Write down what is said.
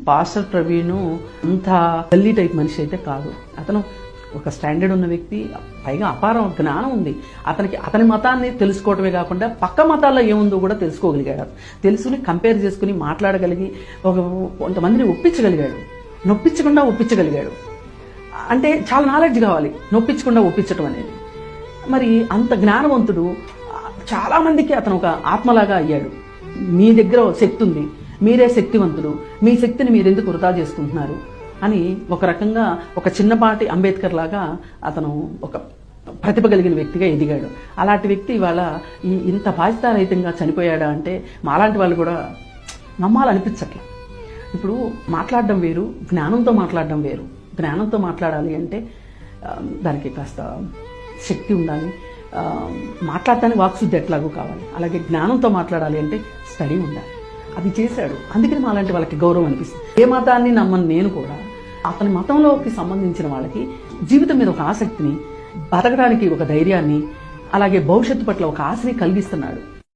Pastor Praveen అంత గల్లీ type మనిషి అయితే కాదు. అతను ఒక స్టాండర్డ్ ఉన్న వ్యక్తి, పైగా అపారం జ్ఞానం ఉంది అతనికి. అతని మతాన్ని తెలుసుకోవటమే కాకుండా పక్క మతాల్లో ఏముందో కూడా తెలుసుకోగలిగాడు. తెలుసుకుని కంపేర్ చేసుకుని మాట్లాడగలిగి కొంతమందిని ఒప్పించగలిగాడు, నొప్పించకుండా ఒప్పించగలిగాడు. అంటే చాలా నాలెడ్జ్ కావాలి నొప్పించకుండా ఒప్పించటం అనేది. మరి అంత జ్ఞానవంతుడు. చాలా మందికి అతను ఒక ఆత్మలాగా అయ్యాడు. మీ దగ్గర శక్తి ఉంది, మీరే శక్తివంతుడు, మీ శక్తిని మీరు ఎందుకు వృధా చేసుకుంటున్నారు అని ఒక రకంగా ఒక చిన్నపాటి అంబేద్కర్ లాగా అతను ఒక ప్రతిభ కలిగిన వ్యక్తిగా ఎదిగాడు. అలాంటి వ్యక్తి ఇవాళ ఇంత బాధ్యతారహితంగా చనిపోయాడా అంటే మాలాంటి వాళ్ళు కూడా నమ్మాలనిపించట్లే. ఇప్పుడు మాట్లాడడం వేరు, జ్ఞానంతో మాట్లాడడం వేరు. జ్ఞానంతో మాట్లాడాలి అంటే దానికి కాస్త శక్తి ఉండాలి, మాట్లాడటానికి వాక్శుద్ధి ఎట్లాగూ కావాలి. అలాగే జ్ఞానంతో మాట్లాడాలి అంటే స్టడీ ఉండాలి. అది చేశాడు. అందుకని మాలాంటి వాళ్ళకి గౌరవం అనిపిస్తుంది. ఏ మతాన్ని నమ్మని నేను కూడా అతని మతంలోకి సంబంధించిన వాళ్ళకి జీవితం మీద ఒక ఆసక్తిని, బతకడానికి ఒక ధైర్యాన్ని, అలాగే భవిష్యత్తు పట్ల ఒక ఆశని కలిగిస్తున్నాడు.